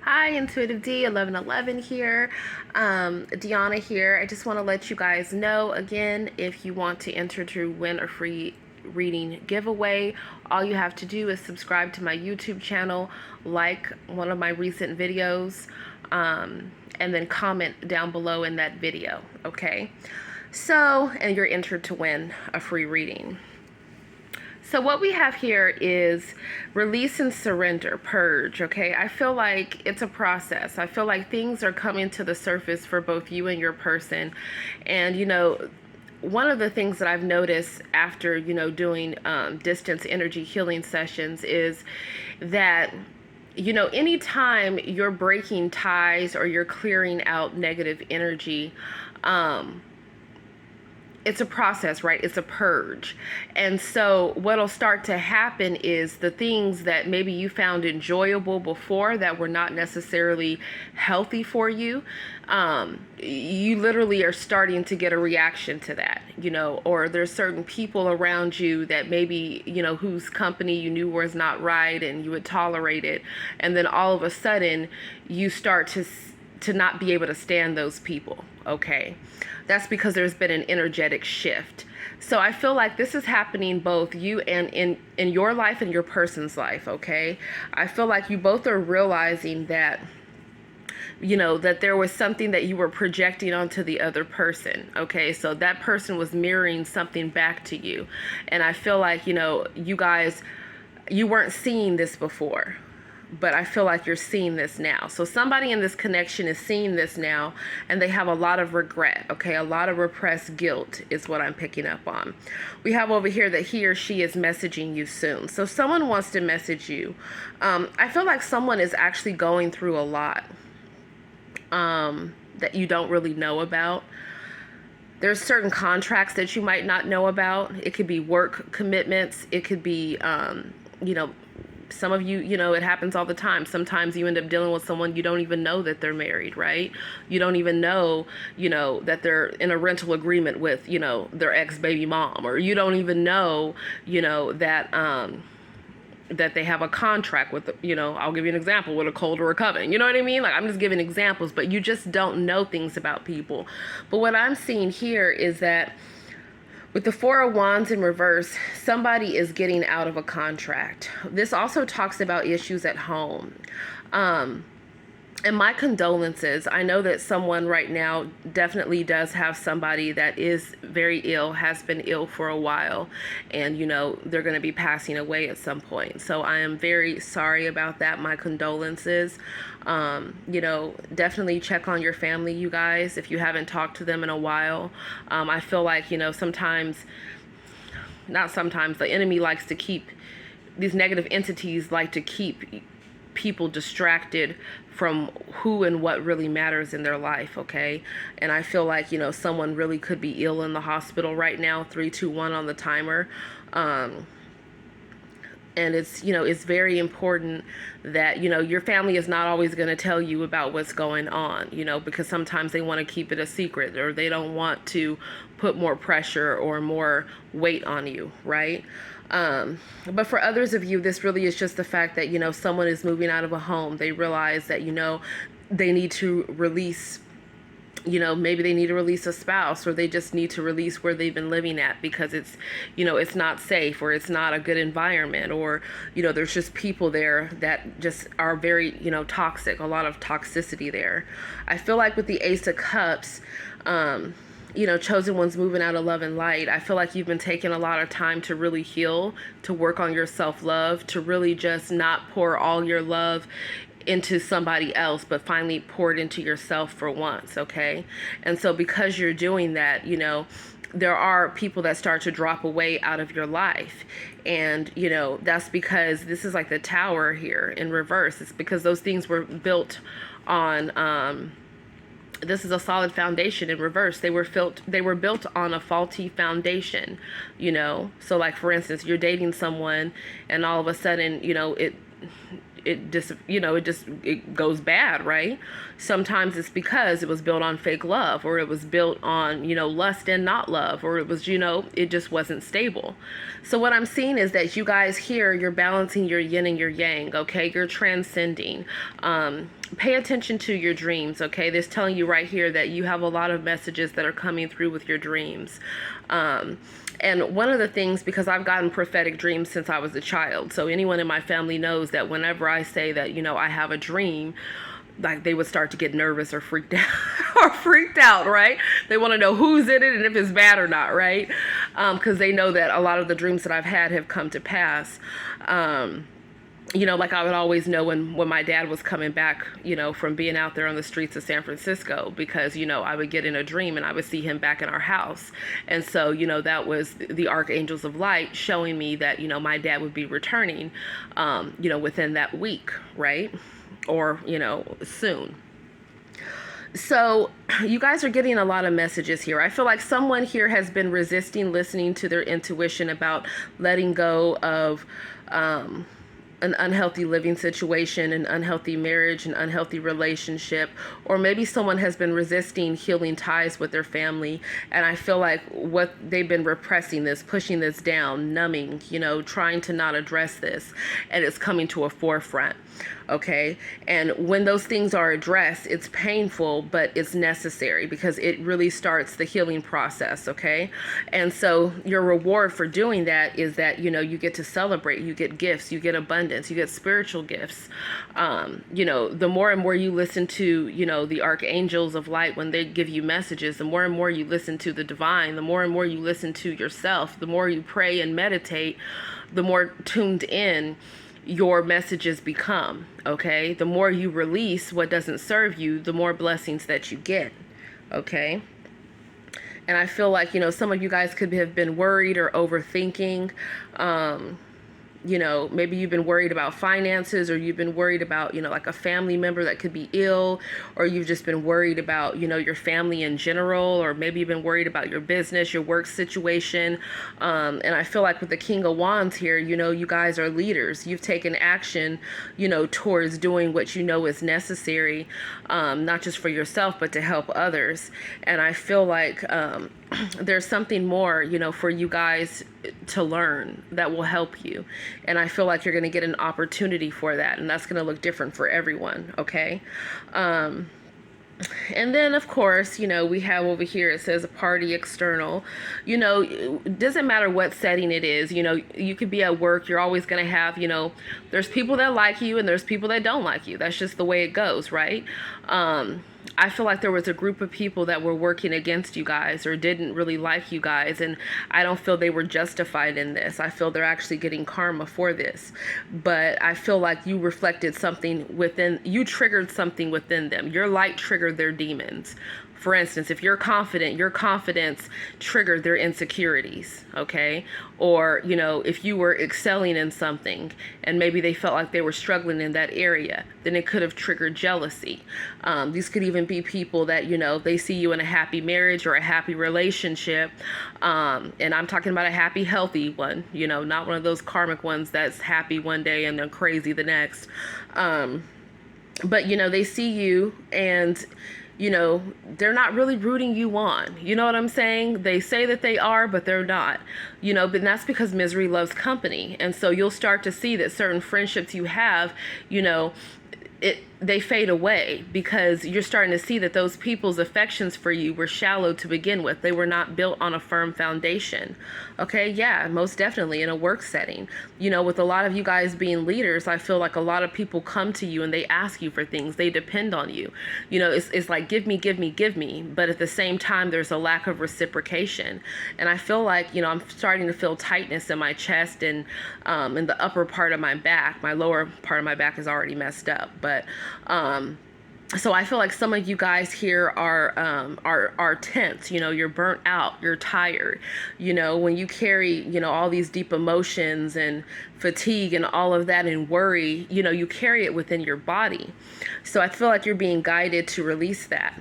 Hi, Intuitive D 1111 here. Dionna here. I just want to let you guys know again, if you want to enter to win a free reading giveaway, all you have to do is subscribe to my YouTube channel, like one of my recent videos, and then comment down below in that video, okay? So, and you're entered to win a free reading. So what we have here is release and surrender, purge, okay? I feel like it's a process. I feel like things are coming to the surface for both you and your person. And, one of the things that I've noticed after, doing distance energy healing sessions is that, anytime you're breaking ties or you're clearing out negative energy, it's a process, right? It's a purge. And so what'll start to happen is the things that maybe you found enjoyable before that were not necessarily healthy for you, you literally are starting to get a reaction to that, or there's certain people around you that maybe, whose company you knew was not right and you would tolerate it. And then all of a sudden you start to not be able to stand those people, okay? That's because there's been an energetic shift. So I feel like this is happening both you and in your life and your person's life, okay? I feel like you both are realizing that, that there was something that you were projecting onto the other person, okay? So that person was mirroring something back to you. And I feel like, you guys, you weren't seeing this before, but I feel like you're seeing this now. So somebody in this connection is seeing this now, and they have a lot of regret, okay? A lot of repressed guilt is what I'm picking up on. We have over here that he or she is messaging you soon. So someone wants to message you. I feel like someone is actually going through a lot that you don't really know about. There's certain contracts that you might not know about. It could be work commitments. It could be, some of you, it happens all the time. Sometimes you end up dealing with someone you don't even know that they're married, right? You don't even know, that they're in a rental agreement with, their ex-baby mom, or you don't even know, that they have a contract with, I'll give you an example, with a cold or a coven. You know what I mean? Like, I'm just giving examples, but you just don't know things about people. But what I'm seeing here is that with the Four of Wands in reverse, somebody is getting out of a contract. This also talks about issues at home. And my condolences. I know that someone right now definitely does have somebody that is very ill, has been ill for a while, and they're going to be passing away at some point. So I am very sorry about that. My condolences. Definitely check on your family, you guys, if you haven't talked to them in a while. I feel like, sometimes, not sometimes, the enemy likes to keep, these negative entities like to keep people distracted from who and what really matters in their life, okay? And I feel like, someone really could be ill in the hospital right now, 3, 2, 1 on the timer. And it's, it's very important that, your family is not always going to tell you about what's going on, because sometimes they want to keep it a secret, or they don't want to put more pressure or more weight on you, right? But for others of you, this really is just the fact that, someone is moving out of a home. They realize that, they need to release, maybe they need to release a spouse, or they just need to release where they've been living at because it's, it's not safe, or it's not a good environment, or, there's just people there that just are very, toxic, a lot of toxicity there. I feel like with the Ace of Cups, chosen ones moving out of love and light, I feel like you've been taking a lot of time to really heal, to work on your self-love, to really just not pour all your love into somebody else, but finally pour it into yourself for once, okay? And so because you're doing that, there are people that start to drop away out of your life. And, that's because this is like the Tower here in reverse. It's because those things were built on, this is a solid foundation in reverse. They were built on a faulty foundation, So like, for instance, you're dating someone and all of a sudden, it goes bad, right? Sometimes it's because it was built on fake love, or it was built on, lust and not love, or it was, it just wasn't stable. So what I'm seeing is that you guys here, you're balancing your yin and your yang, okay? You're transcending. Pay attention to your dreams, okay? This telling you right here that you have a lot of messages that are coming through with your dreams. And one of the things, because I've gotten prophetic dreams since I was a child, so anyone in my family knows that whenever I say that, I have a dream, like they would start to get nervous or freaked out right? They want to know who's in it and if it's bad or not, right? Because they know that a lot of the dreams that I've had have come to pass. Like I would always know when my dad was coming back, from being out there on the streets of San Francisco, because, I would get in a dream and I would see him back in our house. And so, that was the archangels of light showing me that, my dad would be returning, within that week, right? Or, soon. So you guys are getting a lot of messages here. I feel like someone here has been resisting listening to their intuition about letting go of, an unhealthy living situation, an unhealthy marriage, an unhealthy relationship, or maybe someone has been resisting healing ties with their family. And I feel like what they've been repressing this, pushing this down, numbing, trying to not address this, and it's coming to a forefront. Okay. And when those things are addressed, it's painful, but it's necessary because it really starts the healing process. Okay. And so your reward for doing that is that, you get to celebrate, you get gifts, you get abundance, you get spiritual gifts. The more and more you listen to, the archangels of light, when they give you messages, the more and more you listen to the divine, the more and more you listen to yourself, the more you pray and meditate, the more tuned in your messages become, okay? The more you release what doesn't serve you, the more blessings that you get, okay? And I feel like, some of you guys could have been worried or overthinking. Maybe you've been worried about finances, or you've been worried about, like a family member that could be ill, or you've just been worried about, your family in general, or maybe you've been worried about your business, your work situation. And I feel like with the King of Wands here, you guys are leaders. You've taken action, towards doing what is necessary, not just for yourself, but to help others. And I feel like, there's something more, for you guys to learn that will help you. And I feel like you're going to get an opportunity for that. And that's going to look different for everyone. Okay. And then, of course, we have over here, it says a party external. It doesn't matter what setting it is. You could be at work. You're always going to have, there's people that like you and there's people that don't like you. That's just the way it goes, right? I feel like there was a group of people that were working against you guys or didn't really like you guys, and I don't feel they were justified in this. I feel they're actually getting karma for this. But I feel like you reflected something within, you triggered something within them. Your light triggered their demons. For instance, if you're confident, your confidence triggered their insecurities, okay? Or, if you were excelling in something and maybe they felt like they were struggling in that area, then it could have triggered jealousy. These could even be people that, they see you in a happy marriage or a happy relationship. And I'm talking about a happy, healthy one, not one of those karmic ones that's happy one day and then crazy the next. But, they see you and they're not really rooting you on. You know what I'm saying? They say that they are, but they're not. But that's because misery loves company. And so you'll start to see that certain friendships you have, they fade away because you're starting to see that those people's affections for you were shallow to begin with. They were not built on a firm foundation. Okay, yeah, most definitely in a work setting. With a lot of you guys being leaders, I feel like a lot of people come to you and they ask you for things. They depend on you. It's like, give me, give me, give me. But at the same time, there's a lack of reciprocation. And I feel like, I'm starting to feel tightness in my chest and in the upper part of my back. My lower part of my back is already messed up. But so I feel like some of you guys here are tense. You're burnt out, you're tired. When you carry, all these deep emotions and fatigue and all of that and worry, you carry it within your body. So I feel like you're being guided to release that.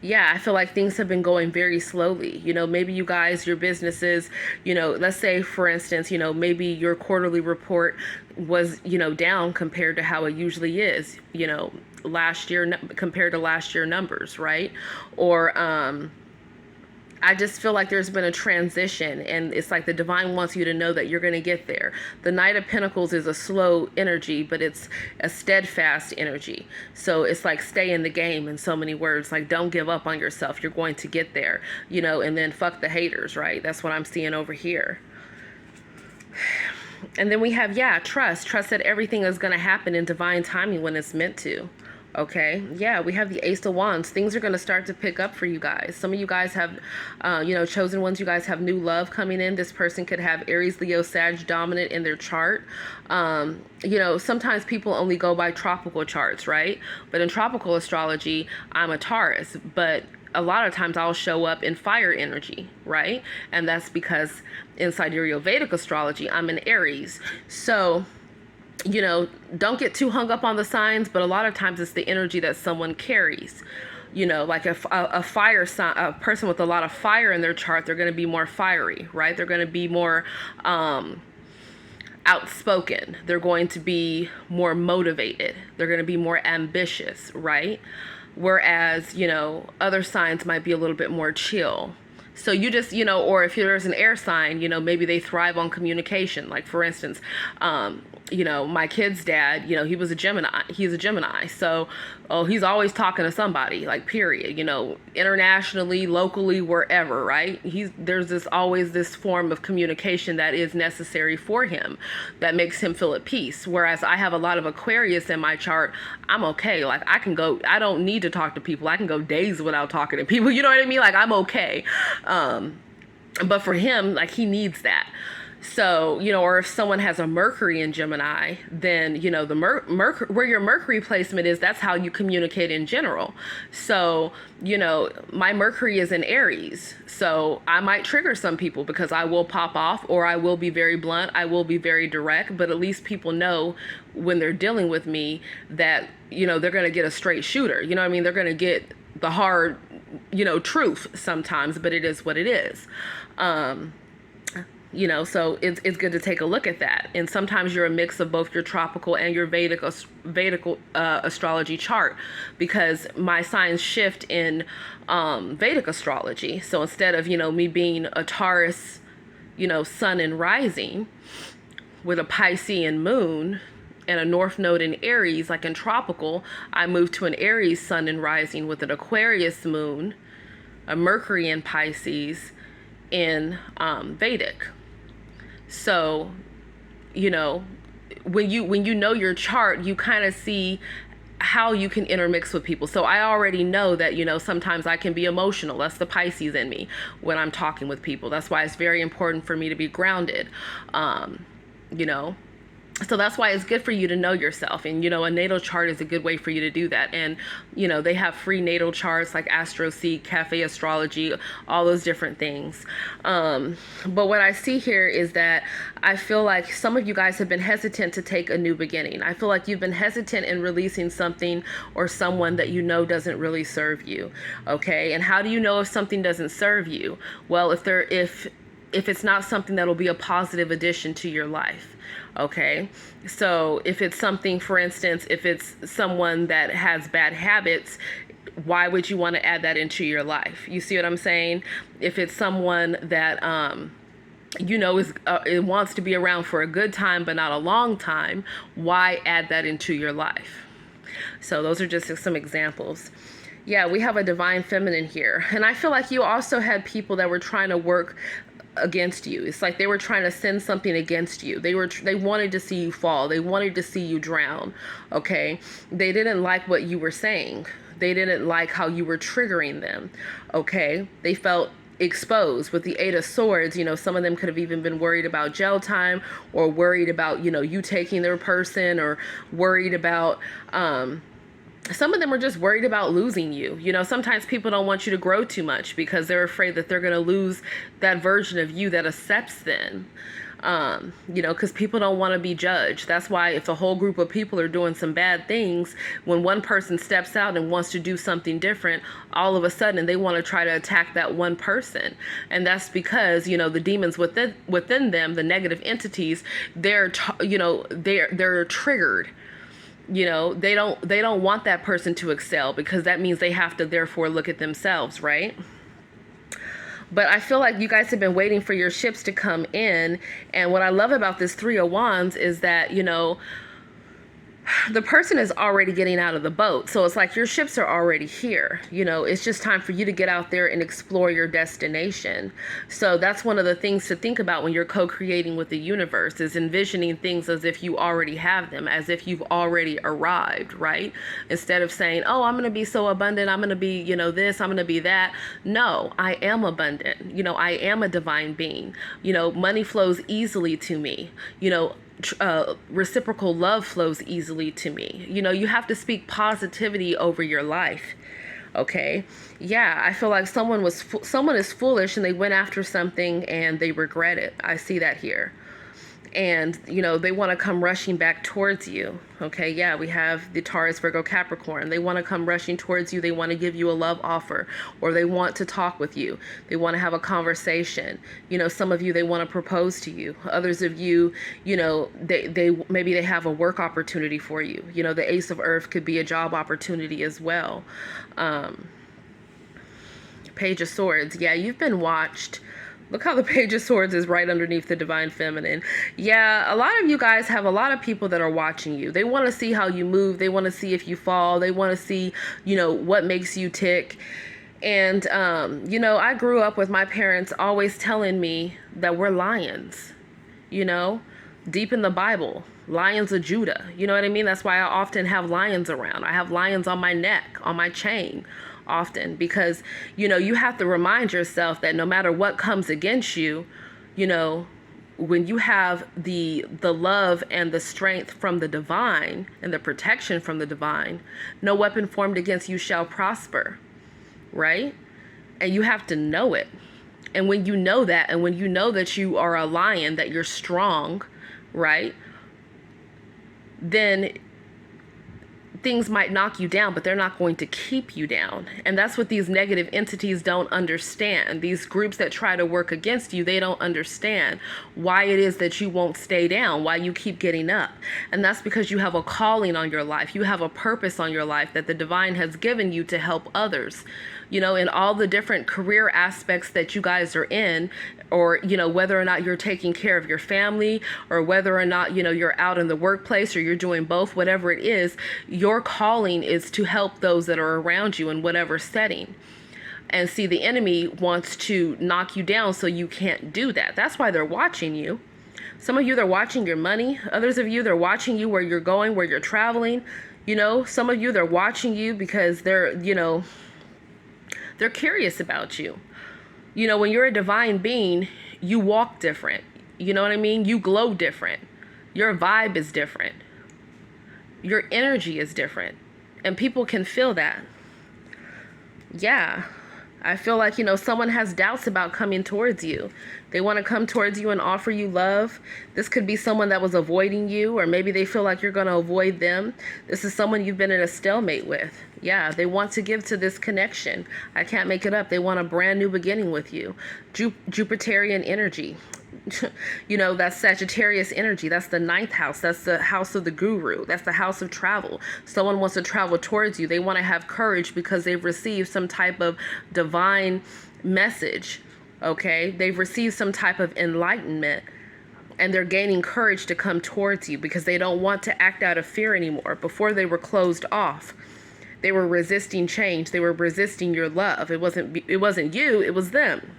Yeah, I feel like things have been going very slowly. Maybe you guys, your businesses, let's say, for instance, maybe your quarterly report was, down compared to how it usually is, last year compared to last year numbers, right? Or I just feel like there's been a transition, and it's like the divine wants you to know that you're going to get there. The Knight of Pentacles is a slow energy, but it's a steadfast energy. So it's like stay in the game in so many words. Like, don't give up on yourself. You're going to get there, and then fuck the haters, right? That's what I'm seeing over here. And then we have, trust. Trust that everything is going to happen in divine timing when it's meant to. Okay, yeah, we have the Ace of Wands. Things are going to start to pick up for you guys. Some of you guys have, chosen ones, you guys have new love coming in. This person could have Aries, Leo, Sag dominant in their chart. Sometimes people only go by tropical charts, right? But in tropical astrology, I'm a Taurus, but a lot of times I'll show up in fire energy, right? And that's because in sidereal Vedic astrology, I'm an Aries. So don't get too hung up on the signs, but a lot of times it's the energy that someone carries. Like a fire sign, a person with a lot of fire in their chart, they're going to be more fiery, right? They're going to be more outspoken. They're going to be more motivated. They're going to be more ambitious, right? Whereas, other signs might be a little bit more chill. So you just, or if there's an air sign, maybe they thrive on communication. Like, for instance, my kid's dad, he was a Gemini. He's a Gemini. So, he's always talking to somebody, like, period, internationally, locally, wherever, right? There's always this form of communication that is necessary for him that makes him feel at peace. Whereas I have a lot of Aquarius in my chart. I'm okay. Like, I don't need to talk to people. I can go days without talking to people. You know what I mean? Like, I'm okay. But for him, like, he needs that. So, or if someone has a Mercury in Gemini, then, the Mercury, where your Mercury placement is, that's how you communicate in general. So, my Mercury is in Aries. So I might trigger some people because I will pop off, or I will be very blunt. I will be very direct, but at least people know when they're dealing with me that, they're going to get a straight shooter. You know what I mean? They're going to get the hard, truth sometimes, but it is what it is. So it's good to take a look at that. And sometimes you're a mix of both your tropical and your Vedic astrology chart, because my signs shift in Vedic astrology. So instead of, me being a Taurus, sun and rising with a Piscean moon and a North Node in Aries, like in tropical, I moved to an Aries sun and rising with an Aquarius moon, a Mercury in Pisces in Vedic. So, when you know your chart, you kind of see how you can intermix with people. So I already know that, sometimes I can be emotional. That's the Pisces in me when I'm talking with people. That's why it's very important for me to be grounded. So that's why it's good for you to know yourself. And, a natal chart is a good way for you to do that. And, they have free natal charts like AstroSeek, Cafe Astrology, all those different things. But what I see here is that I feel like some of you guys have been hesitant to take a new beginning. I feel like you've been hesitant in releasing something or someone that doesn't really serve you. Okay. And how do you know if something doesn't serve you? Well, if it's not something that'll be a positive addition to your life. Okay, so if it's something, for instance, if it's someone that has bad habits, why would you want to add that into your life? You see what I'm saying? If it's someone that it wants to be around for a good time but not a long time, why add that into your life? So those are just some examples. Yeah, we have a divine feminine here. And I feel like you also had people that were trying to work against you. It's like they were trying to send something against you. They wanted to see you fall. They wanted to see you drown. Okay. They didn't like what you were saying. They didn't like how you were triggering them. Okay. They felt exposed with the Eight of Swords. Some of them could have even been worried about jail time, or worried about, you taking their person, or worried about, some of them are just worried about losing you. Sometimes people don't want you to grow too much because they're afraid that they're going to lose that version of you that accepts them. Because people don't want to be judged. That's why if a whole group of people are doing some bad things, when one person steps out and wants to do something different, all of a sudden they want to try to attack that one person. And that's because, the demons within them, the negative entities, they're triggered. They don't want that person to excel, because that means they have to therefore look at themselves, right? But I feel like you guys have been waiting for your ships to come in. And what I love about this Three of Wands is that, the person is already getting out of the boat. So it's like your ships are already here. It's just time for you to get out there and explore your destination. So that's one of the things to think about when you're co-creating with the universe, is envisioning things as if you already have them, as if you've already arrived, right? Instead of saying, oh, I'm going to be so abundant, I'm going to be, this, I'm going to be that. No, I am abundant. I am a divine being. Money flows easily to me. Reciprocal love flows easily to me. You have to speak positivity over your life. Okay. Yeah. I feel like someone is foolish and they went after something and they regret it. I see that here. And, they want to come rushing back towards you. Okay. Yeah. We have the Taurus, Virgo, Capricorn. They want to come rushing towards you. They want to give you a love offer, or they want to talk with you. They want to have a conversation. Some of you, they want to propose to you. Others of you, maybe they have a work opportunity for you. The Ace of Earth could be a job opportunity as well. Page of Swords. Yeah. You've been watched. Look how the Page of Swords is right underneath the Divine Feminine. Yeah, a lot of you guys have a lot of people that are watching you. They want to see how you move. They want to see if you fall. They want to see, what makes you tick. And, I grew up with my parents always telling me that we're lions, deep in the Bible. Lions of Judah. You know what I mean? That's why I often have lions around. I have lions on my neck, on my chain. Often, because you have to remind yourself that no matter what comes against you, when you have the love and the strength from the divine and the protection from the divine, no weapon formed against you shall prosper, right? And you have to know it. And when you know that, and when you know that you are a lion, that you're strong, right, then things might knock you down, but they're not going to keep you down. And that's what these negative entities don't understand. These groups that try to work against you, they don't understand why it is that you won't stay down, why you keep getting up. And that's because you have a calling on your life. You have a purpose on your life that the divine has given you to help others. In all the different career aspects that you guys are in, or, whether or not you're taking care of your family, or whether or not, you're out in the workplace, or you're doing both, whatever it is, your calling is to help those that are around you in whatever setting. And see, the enemy wants to knock you down so you can't do that. That's why they're watching you. Some of you, they're watching your money. Others of you, they're watching you where you're going, where you're traveling. Some of you, they're watching you because they're curious about you. When you're a divine being, you walk different. You know what I mean? You glow different. Your vibe is different. Your energy is different. And people can feel that. Yeah. I feel like, someone has doubts about coming towards you. They want to come towards you and offer you love. This could be someone that was avoiding you, or maybe they feel like you're going to avoid them. This is someone you've been in a stalemate with. Yeah, they want to give to this connection. I can't make it up. They want a brand new beginning with you. Jupiterian energy. That's Sagittarius energy. That's the 9th house. That's the house of the guru. That's the house of travel. Someone wants to travel towards you. They want to have courage because they've received some type of divine message. Okay? They've received some type of enlightenment, and they're gaining courage to come towards you because they don't want to act out of fear anymore. Before, they were closed off. They were resisting change. They were resisting your love. It wasn't you, it was them.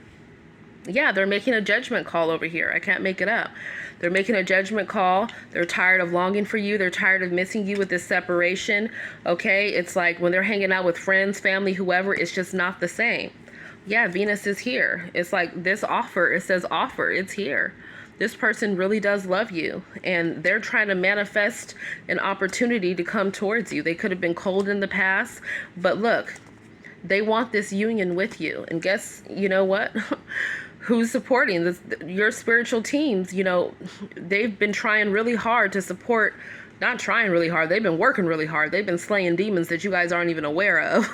Yeah, they're making a judgment call over here. I can't make it up. They're making a judgment call. They're tired of longing for you. They're tired of missing you with this separation. Okay, it's like when they're hanging out with friends, family, whoever, it's just not the same. Yeah, Venus is here. It's like this offer. It says offer. It's here. This person really does love you, and they're trying to manifest an opportunity to come towards you. They could have been cold in the past, but look, they want this union with you. And guess, you know what? who's supporting this, your spiritual teams. You know, they've been trying really hard to support, not trying really hard, they've been working really hard, they've been slaying demons that you guys aren't even aware of.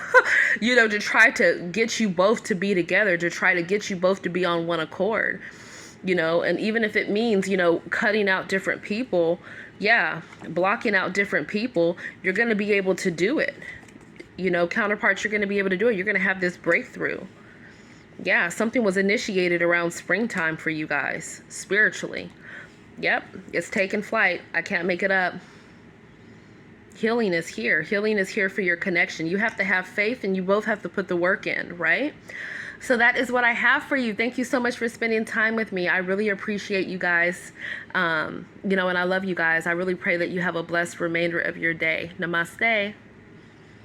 You know, to try to get you both to be together, to try to get you both to be on one accord. You know, and even if it means, you know, cutting out different people, yeah, blocking out different people, you're going to be able to do it. You know, counterparts, you're going to be able to do it. You're going to have this breakthrough. Yeah, something was initiated around springtime for you guys, spiritually. Yep, it's taking flight. I can't make it up. Healing is here. Healing is here for your connection. You have to have faith, and you both have to put the work in, right? So that is what I have for you. Thank you so much for spending time with me. I really appreciate you guys. You know, and I love you guys. I really pray that you have a blessed remainder of your day. Namaste.